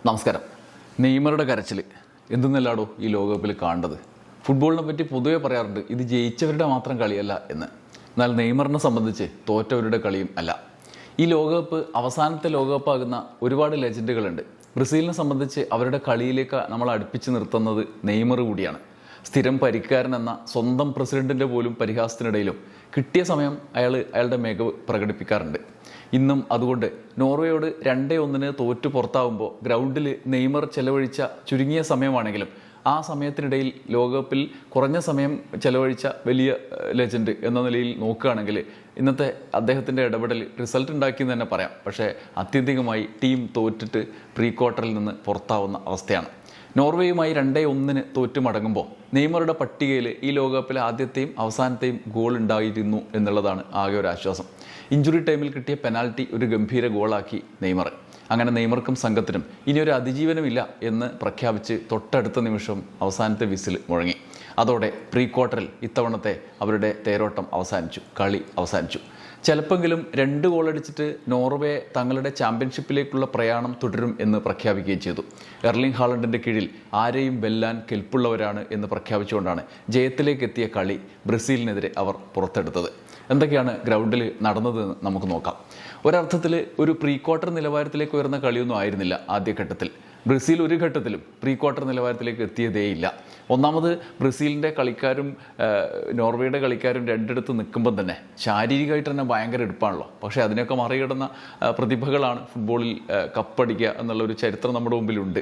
നമസ്കാരം. നെയ്മറുടെ കരച്ചിൽ എന്തെന്നല്ലാടോ ഈ ലോകകപ്പിൽ കാണേണ്ടത്. ഫുട്ബോളിനെ പറ്റി പൊതുവെ പറയാറുണ്ട് ഇത് ജയിച്ചവരുടെ മാത്രം കളിയല്ല എന്ന്. എന്നാൽ നെയ്മറിനെ സംബന്ധിച്ച് തോറ്റവരുടെ കളിയും അല്ല. ഈ ലോകകപ്പ് അവസാനത്തെ ലോകകപ്പാകുന്ന ഒരുപാട് ലെജൻഡുകളുണ്ട്. ബ്രസീലിനെ സംബന്ധിച്ച് അവരുടെ കളിയിലേക്ക് നമ്മൾ അടുപ്പിച്ച് നിർത്തുന്നത് നെയ്മർ കൂടിയാണ്. സ്ഥിരം പരിക്കാരൻ എന്ന സ്വന്തം പ്രസിഡന്റിൻ്റെ പോലും പരിഹാസത്തിനിടയിലും കിട്ടിയ സമയം അയാളുടെ മികവ് പ്രകടിപ്പിക്കാറുണ്ട്. ഇന്നും അതുകൊണ്ട് നോർവേയോട് 2-1 തോറ്റു പുറത്താവുമ്പോൾ ഗ്രൗണ്ടിൽ നെയ്മർ ചെലവഴിച്ച ചുരുങ്ങിയ സമയമാണെങ്കിലും ആ സമയത്തിനിടയിൽ ലോകകപ്പിൽ കുറഞ്ഞ സമയം ചെലവഴിച്ച വലിയ ലെജൻഡ് എന്ന നിലയിൽ നോക്കുകയാണെങ്കിൽ ഇന്നത്തെ അദ്ദേഹത്തിൻ്റെ ഇടപെടൽ റിസൾട്ട് ഉണ്ടാക്കിയെന്ന് തന്നെ പറയാം. പക്ഷേ ആത്യന്തികമായി ടീം തോറ്റിട്ട് പ്രീ ക്വാർട്ടറിൽ നിന്ന് പുറത്താവുന്ന അവസ്ഥയാണ്. നോർവേയുമായി 2-1 തോറ്റു മടങ്ങുമ്പോൾ നെയ്മറുടെ പട്ടികയിൽ ഈ ലോകകപ്പിലെ ആദ്യത്തെയും അവസാനത്തെയും ഗോൾ ഉണ്ടായിരുന്നു എന്നുള്ളതാണ് ആകെ ഒരു ആശ്വാസം. ഇഞ്ചുറി ടൈമിൽ കിട്ടിയ പെനാൽറ്റി ഒരു ഗംഭീര ഗോളാക്കി നെയ്മർ. അങ്ങനെ നെയ്മർക്കും സംഘത്തിനും ഇനിയൊരു അതിജീവനമില്ല എന്ന് പ്രഖ്യാപിച്ച് തൊട്ടടുത്ത നിമിഷം അവസാനത്തെ വിസിൽ മുഴങ്ങി. അതോടെ പ്രീ ക്വാർട്ടറിൽ ഇത്തവണത്തെ അവരുടെ തേരോട്ടം അവസാനിച്ചു, കളി അവസാനിച്ചു. ചിലപ്പെങ്കിലും 2 ഗോളടിച്ചിട്ട് നോർവേ തങ്ങളുടെ ചാമ്പ്യൻഷിപ്പിലേക്കുള്ള പ്രയാണം തുടരും എന്ന് പ്രഖ്യാപിക്കുകയും ചെയ്തു. എർലിംഗ് ഹാലണ്ടിൻ്റെ കീഴിൽ ആരെയും വെല്ലാൻ കെൽപ്പുള്ളവരാണ് എന്ന് പ്രഖ്യാപിച്ചുകൊണ്ടാണ് ജയത്തിലേക്ക് എത്തിയ കളി ബ്രസീലിനെതിരെ അവർ പുറത്തെടുത്തത്. എന്തൊക്കെയാണ് ഗ്രൗണ്ടിൽ നടന്നതെന്ന് നമുക്ക് നോക്കാം. ഒരർത്ഥത്തിൽ ഒരു പ്രീ ക്വാർട്ടർ നിലവാരത്തിലേക്ക് ഉയർന്ന കളിയൊന്നും ആയിരുന്നില്ല ആദ്യഘട്ടത്തിൽ. ബ്രസീൽ ഒരു ഘട്ടത്തിലും പ്രീ ക്വാർട്ടർ നിലവാരത്തിലേക്ക് എത്തിയതേയില്ല. ഒന്നാമത് ബ്രസീലിൻ്റെ കളിക്കാരും നോർവേയുടെ കളിക്കാരും രണ്ടിടത്ത് നിൽക്കുമ്പം തന്നെ ശാരീരികമായിട്ട് തന്നെ ഭയങ്കര എടുപ്പാണല്ലോ. പക്ഷേ അതിനൊക്കെ മറികടന്ന പ്രതിഭകളാണ് ഫുട്ബോളിൽ കപ്പടിക്കുക എന്നുള്ളൊരു ചരിത്രം നമ്മുടെ മുമ്പിലുണ്ട്.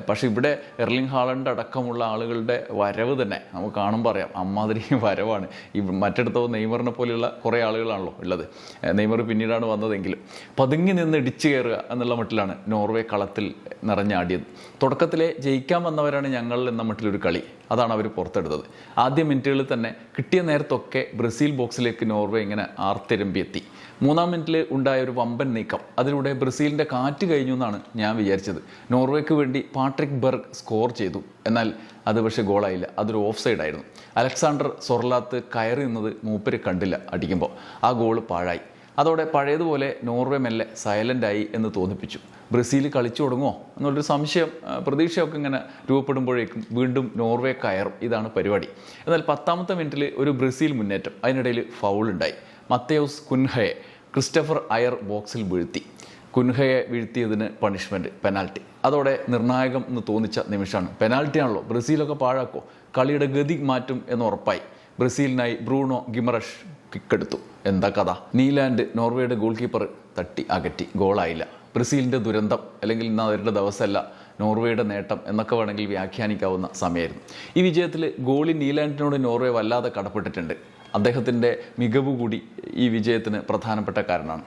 പക്ഷേ ഇവിടെ എർലിംഗ് ഹാലണ്ട് അടക്കമുള്ള ആളുകളുടെ വരവ് തന്നെ നമുക്ക് കാണുമ്പോൾ അറിയാം അമ്മാതിരി വരവാണ്. ഈ മറ്റിടത്തോ നെയ്മറിനെ പോലെയുള്ള കുറേ ആളുകളാണല്ലോ ഉള്ളത്. നെയ്മർ പിന്നീടാണ് വന്നതെങ്കിലും പതുങ്ങി നിന്ന് ഇടിച്ചു കയറുക എന്നുള്ള മട്ടിലാണ് നോർവേ കളത്തിൽ നിറഞ്ഞാടിയത്. തുടക്കത്തിലെ ജയിക്കാൻ വന്നവരാണ് ഞങ്ങൾ എന്ന മട്ടിലൊരു കളി, അതാണ് അവർ പുറത്തെടുത്തത്. ആദ്യ മിനിറ്റുകളിൽ തന്നെ കിട്ടിയ നേരത്തൊക്കെ ബ്രസീൽ ബോക്സിലേക്ക് നോർവേ ഇങ്ങനെ ആർത്തിരമ്പിയെത്തി. 3-ാം മിനിറ്റിൽ ഉണ്ടായ ഒരു വമ്പൻ നീക്കം, അതിലൂടെ ബ്രസീലിൻ്റെ കാറ്റ് കഴിഞ്ഞു എന്നാണ് ഞാൻ വിചാരിച്ചത്. നോർവേക്ക് വേണ്ടി പാട്രിക് ബെർഗ് സ്കോർ ചെയ്തു. എന്നാൽ അത് പക്ഷേ ഗോളായില്ല, അതൊരു ഓഫ് സൈഡ് ആയിരുന്നു. അലക്സാണ്ടർ സൊർലാത്ത് കയറി നിന്നത് മൂപ്പര് കണ്ടില്ല അടിക്കുമ്പോൾ. ആ ഗോൾ പാഴായി. അതോടെ പഴയതുപോലെ നോർവേ മെല്ലെ സൈലൻ്റായി എന്ന് തോന്നിപ്പിച്ചു. ബ്രസീൽ കളിച്ചു തുടങ്ങുമോ എന്നുള്ളൊരു സംശയം പ്രതീക്ഷയൊക്കെ ഇങ്ങനെ രൂപപ്പെടുമ്പോഴേക്കും വീണ്ടും നോർവേ കയറും. ഇതാണ് പരിപാടി. എന്നാൽ 10-ാമത്തെ മിനിറ്റിൽ ഒരു ബ്രസീൽ മുന്നേറ്റം, അതിനിടയിൽ ഫൗളുണ്ടായി. മത്തേയൂസ് കുൻഹയെ ക്രിസ്റ്റഫർ അയർ ബോക്സിൽ വീഴ്ത്തി. കുൻഹയെ വീഴ്ത്തിയതിന് പണിഷ്മെൻറ്റ്, പെനാൽറ്റി. അതോടെ നിർണായകം എന്ന് തോന്നിച്ച നിമിഷമാണ്. പെനാൽറ്റിയാണല്ലോ, ബ്രസീലൊക്കെ പാഴാക്കോ, കളിയുടെ ഗതി മാറ്റും എന്ന് ഉറപ്പായി. ബ്രസീലിനായി ബ്രൂണോ ഗിമറഷ് കിക്കെടുത്തു. എന്താ കഥ? നീലാൻഡ് നോർവേയുടെ ഗോൾ കീപ്പർ തട്ടി അകറ്റി, ഗോളായില്ല. ബ്രസീലിൻ്റെ ദുരന്തം, അല്ലെങ്കിൽ ഇന്ന് അവരുടെ ദിവസമല്ല നോർവേയുടെ നേട്ടം എന്നൊക്കെ വേണമെങ്കിൽ വ്യാഖ്യാനിക്കാവുന്ന സമയമായിരുന്നു. ഈ വിജയത്തിൽ ഗോളി നീലാൻഡിനോട് നോർവേ വല്ലാതെ കടപ്പെട്ടിട്ടുണ്ട്. അദ്ദേഹത്തിൻ്റെ മികവ് കൂടി ഈ വിജയത്തിന് പ്രധാനപ്പെട്ട കാരണമാണ്.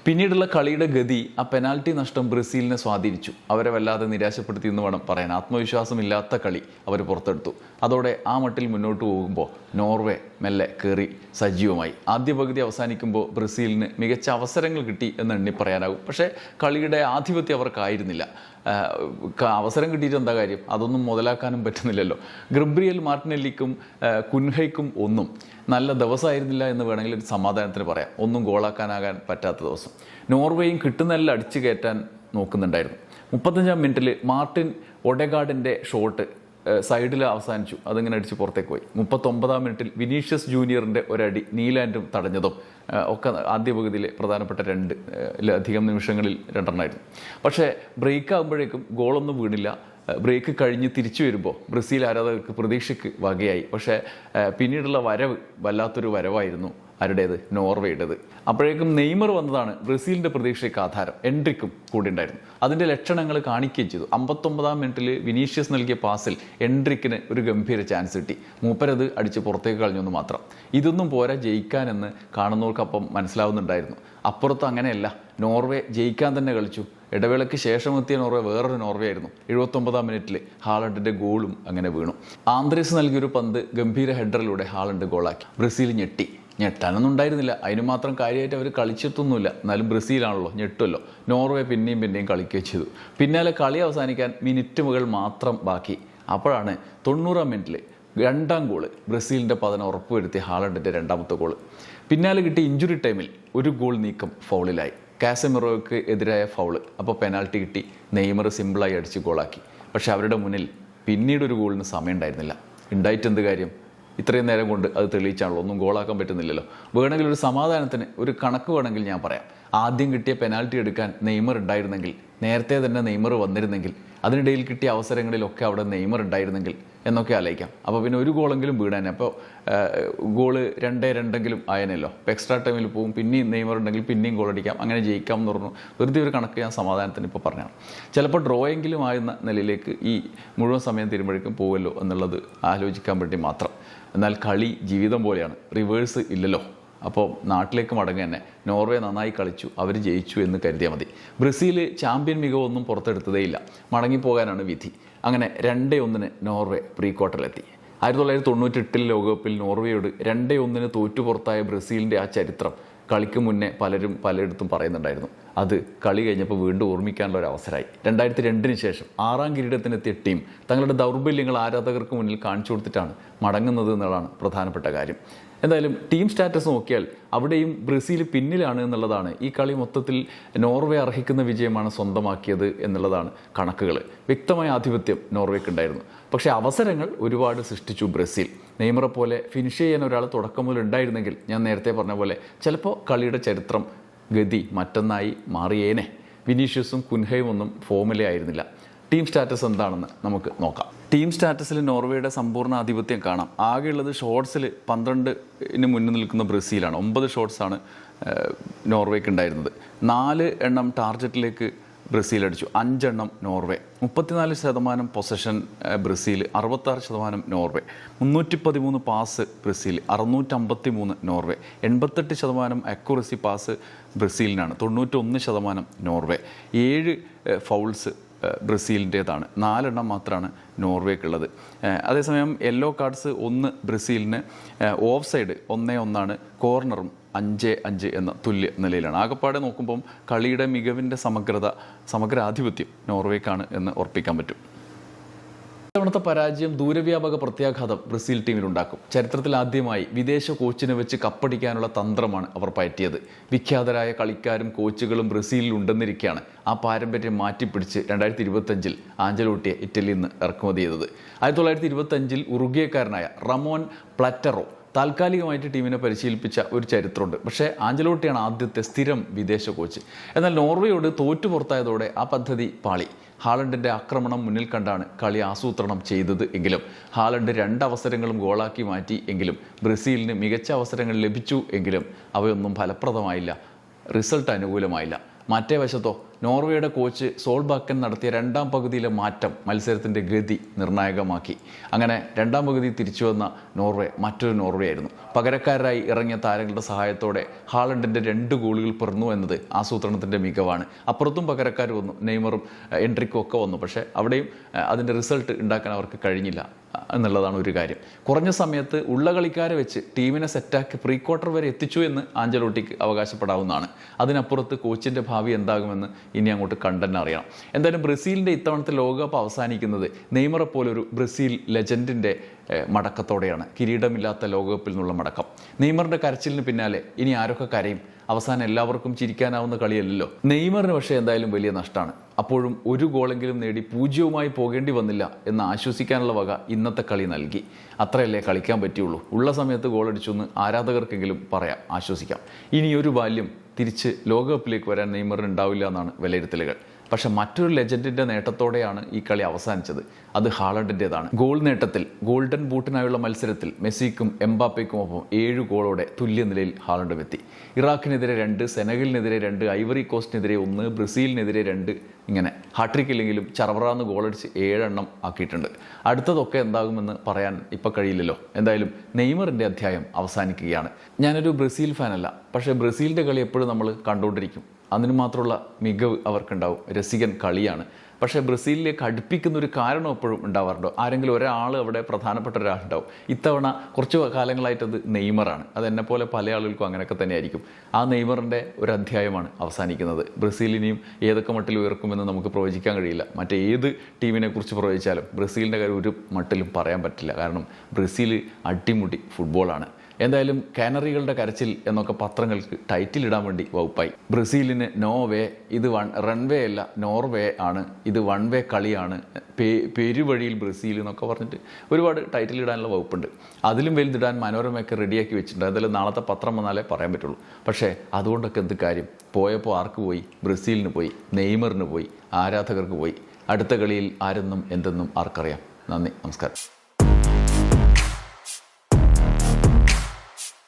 പിന്നീടുള്ള കളിയുടെ ഗതി, ആ പെനാൽറ്റി നഷ്ടം ബ്രസീലിനെ സ്വാധീനിച്ചു. അവരെ വല്ലാതെ നിരാശപ്പെടുത്തി എന്ന് വേണം പറയാൻ. ആത്മവിശ്വാസമില്ലാത്ത കളി അവർ പുറത്തെടുത്തു. അതോടെ ആ മട്ടിൽ മുന്നോട്ട് പോകുമ്പോൾ നോർവേ മെല്ലെ കയറി സജീവമായി. ആദ്യ പകുതി അവസാനിക്കുമ്പോൾ ബ്രസീലിന് മികച്ച അവസരങ്ങൾ കിട്ടി എന്ന് എണ്ണി പറയാനാകും. പക്ഷേ കളിയുടെ ആധിപത്യം അവർക്കായിരുന്നില്ല. അവസരം കിട്ടിയിട്ട് എന്താ കാര്യം? അതൊന്നും മുതലാക്കാനും പറ്റുന്നില്ലല്ലോ. ഗബ്രിയേൽ മാർട്ടിനെല്ലിക്കും കുൻഹയ്ക്കും ഒന്നും നല്ല ദിവസമായിരുന്നില്ല എന്ന് വേണമെങ്കിൽ ഒരു സമാധാനത്തിന് പറയാം. ഒന്നും ഗോളാക്കാനാകാൻ പറ്റാത്ത ദിവസം. നോർവേയും കിട്ടുന്നെല്ലാം അടിച്ചു കയറ്റാൻ നോക്കുന്നുണ്ടായിരുന്നു. 35-ാം മിനിറ്റിൽ മാർട്ടിൻ ഒഡെഗാർഡിൻ്റെ ഷോട്ട് സൈഡിൽ അവസാനിച്ചു, അതിങ്ങനെ അടിച്ച് പുറത്തേക്ക് പോയി. 39-ാം മിനിറ്റിൽ വിനീഷ്യസ് ജൂനിയറിൻ്റെ ഒരടി നീലാൻഡും തടഞ്ഞതും ഒക്കെ ആദ്യ പകുതിയിലെ പ്രധാനപ്പെട്ട 2 നിമിഷങ്ങളിൽ 2 പക്ഷേ ബ്രേക്ക് ആകുമ്പോഴേക്കും ഗോളൊന്നും വീണില്ല. ബ്രേക്ക് കഴിഞ്ഞ് തിരിച്ചു വരുമ്പോൾ ബ്രസീൽ ആരാധകർക്ക് പ്രതീക്ഷയ്ക്ക് വകയായി. പക്ഷേ പിന്നീടുള്ള വരവ് വല്ലാത്തൊരു വരവായിരുന്നു. ആരുടേത്? നോർവേയുടേത്. അപ്പോഴേക്കും നെയ്മർ വന്നതാണ് ബ്രസീലിൻ്റെ പ്രതീക്ഷയ്ക്ക് ആധാരം. എൻട്രിക്കും കൂടി ഉണ്ടായിരുന്നു. അതിൻ്റെ ലക്ഷണങ്ങൾ കാണിക്കുകയും ചെയ്തു. 59-ാം മിനിറ്റിൽ വിനീഷ്യസ് നൽകിയ പാസിൽ എൻട്രിക്കിന് ഒരു ഗംഭീര ചാൻസ് കിട്ടി. മൂപ്പരത് അടിച്ച് പുറത്തേക്ക് കളഞ്ഞെന്ന് മാത്രം. ഇതൊന്നും പോരാ ജയിക്കാനെന്ന് കാണുന്നവർക്കപ്പം മനസ്സിലാവുന്നുണ്ടായിരുന്നു. അപ്പുറത്ത് അങ്ങനെയല്ല, നോർവേ ജയിക്കാൻ തന്നെ കളിച്ചു. ഇടവേളയ്ക്ക് ശേഷം എത്തിയ നോർവേ വേറൊരു നോർവേ ആയിരുന്നു. 79-ാം മിനിറ്റിൽ ഹാലണ്ടിൻ്റെ ഗോളും അങ്ങനെ വീണു. ആന്ത്രീസ് നൽകിയൊരു പന്ത് ഗംഭീര ഹെഡറിലൂടെ ഹാലണ്ട് ഗോളാക്കി. ബ്രസീൽ ഞെട്ടാനൊന്നും ഉണ്ടായിരുന്നില്ല. അതിന് മാത്രം കാര്യമായിട്ട് അവർ കളിച്ചിട്ടൊന്നുമില്ല. എന്നാലും ബ്രസീലാണല്ലോ, ഞെട്ടുമല്ലോ. നോർവേ പിന്നെയും കളിക്കുകയും ചെയ്തു. പിന്നാലെ കളി അവസാനിക്കാൻ മിനിറ്റുകൾ മാത്രം ബാക്കി. അപ്പോഴാണ് 90-ാം മിനിറ്റിൽ 2-ാം ഗോള്, ബ്രസീലിൻ്റെ പതനം ഉറപ്പുവരുത്തിയ ഹാലണ്ടിൻ്റെ 2ാമത്തെ ഗോള്. പിന്നാലെ കിട്ടിയ ഇഞ്ചുറി ടൈമിൽ ഒരു ഗോൾ നീക്കം ഫൗളിലായി. കാസമിറോയ്ക്ക് എതിരായ ഫൗള്, അപ്പോൾ പെനാൽറ്റി കിട്ടി, നെയ്മർ സിമ്പിളായി അടിച്ച് ഗോളാക്കി. പക്ഷേ അവരുടെ മുന്നിൽ പിന്നീട് ഒരു ഗോളിന് സമയം ഉണ്ടായിരുന്നില്ല. ഉണ്ടായിട്ട് എന്ത് കാര്യം? ഇത്രയും നേരം കൊണ്ട് അത് തെളിയിച്ചാണല്ലോ, ഒന്നും ഗോളാക്കാൻ പറ്റുന്നില്ലല്ലോ. വേണമെങ്കിൽ ഒരു സമാധാനത്തിന് ഒരു കണക്ക് വേണമെങ്കിൽ ഞാൻ പറയാം. ആദ്യം കിട്ടിയ പെനാൽറ്റി എടുക്കാൻ നെയ്മർ ഉണ്ടായിരുന്നെങ്കിൽ, നേരത്തെ തന്നെ നെയ്മർ വന്നിരുന്നെങ്കിൽ, അതിനിടയിൽ കിട്ടിയ അവസരങ്ങളിലൊക്കെ അവിടെ നെയ്മർ ഉണ്ടായിരുന്നെങ്കിൽ എന്നൊക്കെ ആലോചിക്കാം. അപ്പോൾ പിന്നെ ഒരു ഗോളെങ്കിലും വീടാനെ. അപ്പോൾ ഗോള് 2-2 ആയനല്ലോ. അപ്പോൾ എക്സ്ട്രാ ടൈമിൽ പോവും, പിന്നെയും നെയ്മർ ഉണ്ടെങ്കിൽ പിന്നെയും ഗോൾ അടിക്കാം, അങ്ങനെ ജയിക്കാം എന്ന് പറഞ്ഞു. വെറുതെ ഒരു കണക്ക് ഞാൻ സമാധാനത്തിന് ഇപ്പോൾ പറഞ്ഞാണ്. ചിലപ്പോൾ ഡ്രോയെങ്കിലും ആകുന്ന നിലയിലേക്ക് ഈ മുഴുവൻ സമയം തീരുമ്പോഴേക്കും പോവുമല്ലോ എന്നുള്ളത് ആലോചിക്കാൻ വേണ്ടി മാത്രം. എന്നാൽ കളി ജീവിതം പോലെയാണ്, റിവേഴ്സ് ഇല്ലല്ലോ. അപ്പോൾ നാട്ടിലേക്ക് മടങ്ങുക തന്നെ. നോർവേ നന്നായി കളിച്ചു, അവർ ജയിച്ചു എന്ന് കരുതിയാൽ മതി. ബ്രസീൽ ചാമ്പ്യൻ മികവൊന്നും പുറത്തെടുത്തതേയില്ല, മടങ്ങിപ്പോകാനാണ് വിധി. അങ്ങനെ 2-1 നോർവേ പ്രീ ക്വാർട്ടറിലെത്തി. 1998 ലോകകപ്പിൽ നോർവേയോട് 2-1 തോറ്റു പുറത്തായ ബ്രസീലിൻ്റെ ആ ചരിത്രം കളിക്ക് മുന്നേ പലരും പലയിടത്തും പറയുന്നുണ്ടായിരുന്നു. അത് കളി കഴിഞ്ഞപ്പോൾ വീണ്ടും ഓർമ്മിക്കാനുള്ള ഒരു അവസരമായി. 2002 ശേഷം 6ാം കിരീടത്തിനെത്തിയ ടീം തങ്ങളുടെ ദൗർബല്യങ്ങൾ ആരാധകർക്ക് മുന്നിൽ കാണിച്ചു കൊടുത്തിട്ടാണ് മടങ്ങുന്നത് എന്നുള്ളതാണ് പ്രധാനപ്പെട്ട കാര്യം. എന്തായാലും ടീം സ്റ്റാറ്റസ് നോക്കിയാൽ അവിടെയും ബ്രസീൽ പിന്നിലാണ് എന്നുള്ളതാണ്. ഈ കളി മൊത്തത്തിൽ നോർവേ അർഹിക്കുന്ന വിജയമാണ് സ്വന്തമാക്കിയത് എന്നുള്ളതാണ് കണക്കുകൾ. വ്യക്തമായ ആധിപത്യം നോർവേക്ക് ഉണ്ടായിരുന്നു. പക്ഷേ അവസരങ്ങൾ ഒരുപാട് സൃഷ്ടിച്ചു ബ്രസീൽ. നെയ്മറെ പോലെ ഫിനിഷ് ചെയ്യാൻ ഒരാൾ തുടക്കം മുതൽ ഉണ്ടായിരുന്നെങ്കിൽ ഞാൻ നേരത്തെ പറഞ്ഞ പോലെ ചിലപ്പോൾ കളിയുടെ ചരിത്രം ഗതി മറ്റൊന്നായി മാറിയേനെ. വിനീഷ്യസും കുൻഹയും ഒന്നും ഫോമിലേ ആയിരുന്നില്ല. ടീം സ്റ്റാറ്റസ് എന്താണെന്ന് നമുക്ക് നോക്കാം. ടീം സ്റ്റാറ്റസിൽ നോർവേയുടെ സമ്പൂർണ്ണ ആധിപത്യം കാണാം. ആകെയുള്ളത് ഷോട്ട്സിൽ 12 മുന്നിൽ നിൽക്കുന്ന ബ്രസീലാണ്. 9 ഷോട്ട്സാണ് നോർവേക്ക് ഉണ്ടായിരുന്നത്. 4 എണ്ണം ടാർഗറ്റിലേക്ക് ബ്രസീൽ അടിച്ചു, 5 എണ്ണം Norway. 34% possession Brazil, 66% Norway. 313 pass Brazil, 653 Norway. 88% accuracy pass ബ്രസീലിനാണ്, 91% നോർവേ. 7 ഫൗൾസ് ബ്രസീലിൻ്റേതാണ്, 4 എണ്ണം മാത്രമാണ് നോർവേക്കുള്ളത്. അതേസമയം യെല്ലോ കാർഡ്സ് 1 ബ്രസീലിന്, ഓഫ് സൈഡ് 1-1, കോർണറും 5-5 എന്ന തുല്യ നിലയിലാണ്. ആകപ്പാടെ നോക്കുമ്പം കളിയുടെ മികവിൻ്റെ സമഗ്രാധിപത്യം നോർവേക്കാണ് എന്ന് ഉറപ്പിക്കാൻ പറ്റും. ഇത്തവണത്തെ പരാജയം ദൂരവ്യാപക പ്രത്യാഘാതം ബ്രസീൽ ടീമിലുണ്ടാക്കും. ചരിത്രത്തിൽ ആദ്യമായി വിദേശ കോച്ചിനെ വെച്ച് കപ്പടിക്കാനുള്ള തന്ത്രമാണ് അവർ പയറ്റിയത്. വിഖ്യാതരായ കളിക്കാരും കോച്ചുകളും ബ്രസീലിൽ ഉണ്ടെന്നിരിക്കുകയാണ് ആ പാരമ്പര്യം മാറ്റിപ്പിടിച്ച് 2025 ആഞ്ചലോട്ടിയെ ഇറ്റലിയിൽ നിന്ന് ഇറക്കുമതി ചെയ്തത്. 1925 ഉറുഗ്വേക്കാരനായ റമോൻ പ്ലാറ്ററോ താൽക്കാലികമായിട്ട് ടീമിനെ പരിശീലിപ്പിച്ച ഒരു ചരിത്രമുണ്ട്. പക്ഷേ ആഞ്ചലോട്ടിയാണ് ആദ്യത്തെ സ്ഥിരം വിദേശ കോച്ച്. എന്നാൽ നോർവേയോട് തോറ്റു പുറത്തായതോടെ ആ പദ്ധതി പാളി. ഹാലണ്ടിൻ്റെ ആക്രമണം മുന്നിൽ കണ്ടാണ് കളി ആസൂത്രണം ചെയ്തത് എങ്കിലും ഹാലണ്ട് 2 അവസരങ്ങളും ഗോളാക്കി മാറ്റി എങ്കിലും ബ്രസീലിന് മികച്ച അവസരങ്ങൾ ലഭിച്ചു എങ്കിലും അവയൊന്നും ഫലപ്രദമായില്ല, റിസൾട്ട് അനുകൂലമായില്ല. മറ്റേ വശത്തോ നോർവേയുടെ കോച്ച് സോൾബാക്കൻ നടത്തിയ 2ാം പകുതിയിലെ മാറ്റം മത്സരത്തിൻ്റെ ഗതി നിർണായകമാക്കി. അങ്ങനെ 2ാം പകുതി തിരിച്ചു വന്ന നോർവേ മറ്റൊരു നോർവേ ആയിരുന്നു. പകരക്കാരായി ഇറങ്ങിയ താരങ്ങളുടെ സഹായത്തോടെ ഹാലണ്ടിൻ്റെ 2 ഗോളുകൾ പിറന്നു എന്നത് ആസൂത്രണത്തിൻ്റെ മികവാണ്. അപ്പുറത്തും പകരക്കാർ വന്നു, നെയ്മറും എൻട്രിക്കും ഒക്കെ വന്നു. പക്ഷേ അവിടെയും അതിൻ്റെ റിസൾട്ട് ഉണ്ടാക്കാൻ അവർക്ക് കഴിഞ്ഞില്ല എന്നുള്ളതാണ് ഒരു കാര്യം. കുറഞ്ഞ സമയത്ത് ഉള്ള കളിക്കാരെ വെച്ച് ടീമിനെ സെറ്റാക്കി പ്രീ ക്വാർട്ടർ വരെ എത്തിച്ചു എന്ന് ആഞ്ചലോട്ടിക്ക് അവകാശപ്പെടാവുന്നതാണ്. അതിനപ്പുറത്ത് കോച്ചിൻ്റെ ഭാവി എന്താകുമെന്ന് ഇനി അങ്ങോട്ട് കണ്ടെന്നെ അറിയണം. എന്തായാലും ബ്രസീലിൻ്റെ ഇത്തവണത്തെ ലോകകപ്പ് അവസാനിക്കുന്നത് നെയ്മറെ പോലൊരു ബ്രസീൽ ലെജൻഡിൻ്റെ മടക്കത്തോടെയാണ്. കിരീടമില്ലാത്ത ലോകകപ്പിൽ നിന്നുള്ള മടക്കം. നെയ്മറിൻ്റെ കരച്ചിലിന് പിന്നാലെ ഇനി ആരൊക്കെ കരയും? അവസാനം എല്ലാവർക്കും ചിരിക്കാനാവുന്ന കളിയല്ലല്ലോ. നെയ്മറിന് പക്ഷേ എന്തായാലും വലിയ നഷ്ടമാണ്. അപ്പോഴും ഒരു ഗോളെങ്കിലും നേടി 0-മായി പോകേണ്ടി വന്നില്ല എന്ന് ആശ്വസിക്കാനുള്ള വക ഇന്നത്തെ കളി നൽകി. അത്രയല്ലേ കളിക്കാൻ പറ്റുള്ളൂ. ഉള്ള സമയത്ത് ഗോളടിച്ചു എന്ന് ആരാധകർക്കെങ്കിലും പറയാം, ആശ്വസിക്കാം. ഇനിയൊരു ബാല്യം തിരിച്ച് ലോകകപ്പിലേക്ക് വരാൻ നെയ്മറിന് ഉണ്ടാവില്ല എന്നാണ് വിലയിരുത്തലുകൾ. പക്ഷെ മറ്റൊരു ലെജൻഡിൻ്റെ നേട്ടത്തോടെയാണ് ഈ കളി അവസാനിച്ചത്. അത് ഹാലണ്ടിൻ്റേതാണ്. ഗോൾ നേട്ടത്തിൽ ഗോൾഡൻ ബൂട്ടിനായുള്ള മത്സരത്തിൽ മെസ്സിക്കും എംബാപ്പയ്ക്കുമൊപ്പം 7 ഗോളോടെ തുല്യനിലയിൽ ഹാലണ്ടും എത്തി. ഇറാഖിനെതിരെ 2, സെനഗലിനെതിരെ 2, ഐവറി കോസ്റ്റിനെതിരെ 1, ബ്രസീലിനെതിരെ 2, ഇങ്ങനെ ഹാട്രിക് ഇല്ലെങ്കിലും ചറവറാന്ന് ഗോളടിച്ച് 7 എണ്ണം ആക്കിയിട്ടുണ്ട്. അടുത്തതൊക്കെ എന്താകുമെന്ന് പറയാൻ ഇപ്പം കഴിയില്ലല്ലോ. എന്തായാലും നെയ്മറിൻ്റെ അധ്യായം അവസാനിക്കുകയാണ്. ഞാനൊരു ബ്രസീൽ ഫാനല്ല, പക്ഷേ ബ്രസീലിൻ്റെ കളി എപ്പോഴും നമ്മൾ കണ്ടുകൊണ്ടിരിക്കും. അതിന് മാത്രമുള്ള മികവ് അവർക്കുണ്ടാവും. രസികൻ കളിയാണ്. പക്ഷേ ബ്രസീലിലേക്ക് അടുപ്പിക്കുന്ന ഒരു കാരണം എപ്പോഴും ഉണ്ടാവാറുണ്ടോ? ആരെങ്കിലും ഒരാൾ അവിടെ പ്രധാനപ്പെട്ട ഒരാളുണ്ടാവും. ഇത്തവണ കുറച്ച് കാലങ്ങളായിട്ടത് നെയ്മറാണ്. അതെന്നെപ്പോലെ പല ആളുകൾക്കും അങ്ങനെയൊക്കെ തന്നെയായിരിക്കും. ആ നെയ്മറിൻ്റെ ഒരു അധ്യായമാണ് അവസാനിക്കുന്നത്. ബ്രസീലിനെയും ഏതൊക്കെ മട്ടിൽ ഉയർക്കുമെന്ന് നമുക്ക് പ്രവചിക്കാൻ കഴിയില്ല. മറ്റേത് ടീമിനെ കുറിച്ച് പ്രവചിച്ചാലും ബ്രസീലിൻ്റെ കാര്യം ഒരു മട്ടിലും പറയാൻ പറ്റില്ല. കാരണം ബ്രസീൽ അടിമുടി ഫുട്ബോളാണ്. എന്തായാലും കാനറികളുടെ കരച്ചിൽ എന്നൊക്കെ പത്രങ്ങൾക്ക് ടൈറ്റിൽ ഇടാൻ വേണ്ടി വകുപ്പായി. ബ്രസീലിന് നോ വേ, ഇത് റൺവേ അല്ല നോർവേ ആണ്, ഇത് വൺ വേ കളിയാണ്, പെരുവഴിയിൽ ബ്രസീൽ എന്നൊക്കെ പറഞ്ഞിട്ട് ഒരുപാട് ടൈറ്റിൽ ഇടാനുള്ള വകുപ്പുണ്ട്. അതിലും വലുതിടാൻ മനോരമയൊക്കെ റെഡിയാക്കി വെച്ചിട്ടുണ്ട്. അതെല്ലാം നാളത്തെ പത്രം വന്നാലേ പറയാൻ പറ്റുള്ളൂ. പക്ഷേ അതുകൊണ്ടൊക്കെ എന്ത് കാര്യം? പോയപ്പോൾ ആർക്ക് പോയി? ബ്രസീലിന് പോയി, നെയ്മറിന് പോയി, ആരാധകർക്ക് പോയി. അടുത്ത കളിയിൽ ആരെന്നും എന്തെന്നും ആർക്കറിയാം. നന്ദി, നമസ്കാരം.